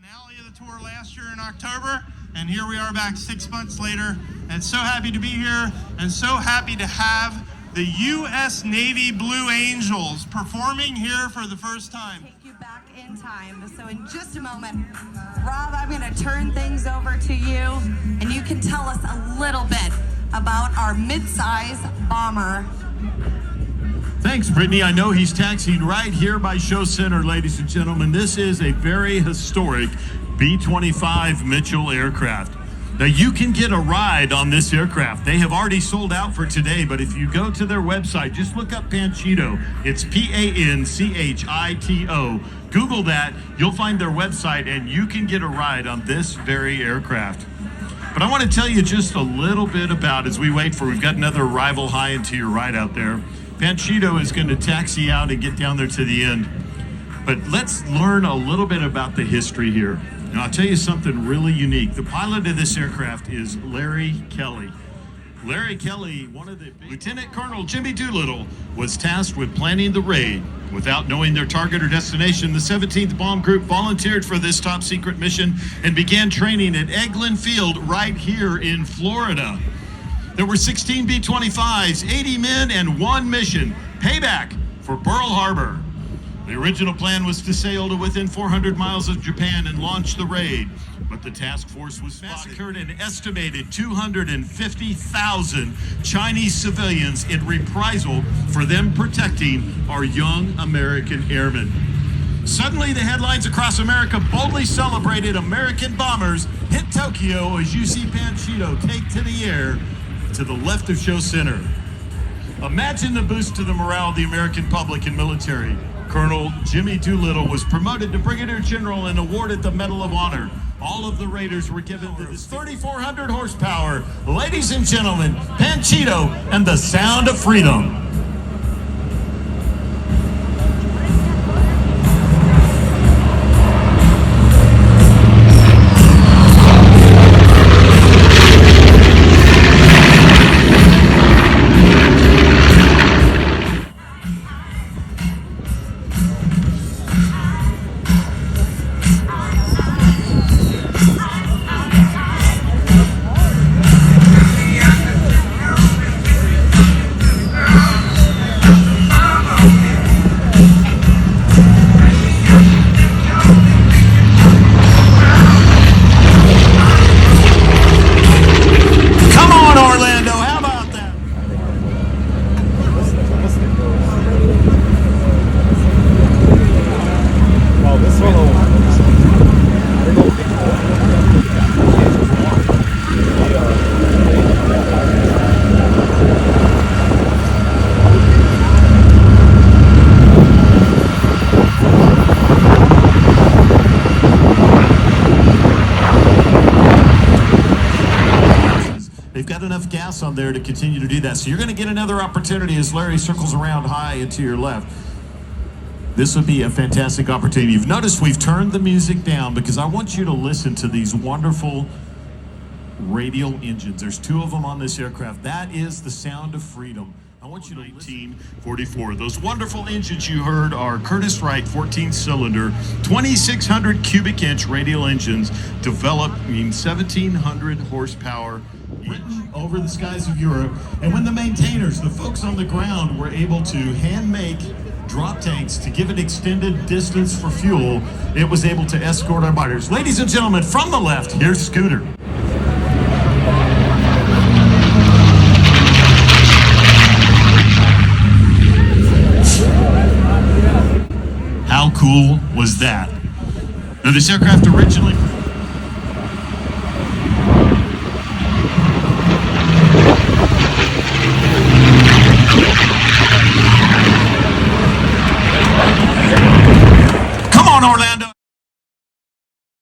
finale of the tour last year in October, and here we are back 6 months later, and so happy to be here, and so happy to have the U.S. Navy Blue Angels performing here for the first time. Take you back in time. So in just a moment, Rob, I'm going to turn things over to you, and you can tell us a little bit about our mid-size bomber. Thanks, Brittany. I know he's taxiing right here by Show Center, ladies and gentlemen. This is a very historic B-25 Mitchell aircraft. Now, you can get a ride on this aircraft. They have already sold out for today, but if you go to their website, just look up Panchito. It's P-A-N-C-H-I-T-O. Google that. You'll find their website, and you can get a ride on this very aircraft. But I want to tell you just a little bit about, as we wait for, we've got another arrival high into your ride out there. Panchito is going to taxi out and get down there to the end. But let's learn a little bit about the history here. Now, I'll tell you something really unique. The pilot of this aircraft is Larry Kelly. Larry Kelly, Lieutenant Colonel Jimmy Doolittle, was tasked with planning the raid. Without knowing their target or destination, the 17th Bomb Group volunteered for this top secret mission and began training at Eglin Field right here in Florida. There were 16 B-25s, 80 men, and one mission, payback for Pearl Harbor. The original plan was to sail to within 400 miles of Japan and launch the raid, but the task force was massacred an estimated 250,000 Chinese civilians in reprisal for them protecting our young American airmen. Suddenly, the headlines across America boldly celebrated American bombers hit Tokyo as you see Panchito take to the air to the left of Show Center. Imagine the boost to the morale of the American public and military. Colonel Jimmy Doolittle was promoted to Brigadier General and awarded the Medal of Honor. All of the Raiders were given the 3,400 horsepower. Ladies and gentlemen, Panchito and the Sound of Freedom. They've got enough gas on there to continue to do that. So you're going to get another opportunity as Larry circles around high and to your left. This would be a fantastic opportunity. You've noticed we've turned the music down because I want you to listen to these wonderful radial engines. There's two of them on this aircraft. That is the Sound of Freedom. I want you to 1944. Those wonderful engines you heard are Curtiss-Wright 14-cylinder, 2,600 cubic inch radial engines developing 1,700 horsepower written over the skies of Europe. And when the maintainers, the folks on the ground, were able to hand make drop tanks to give it extended distance for fuel, it was able to escort our fighters. Ladies and gentlemen, from the left, here's Scooter. How cool was that? Now, this aircraft originally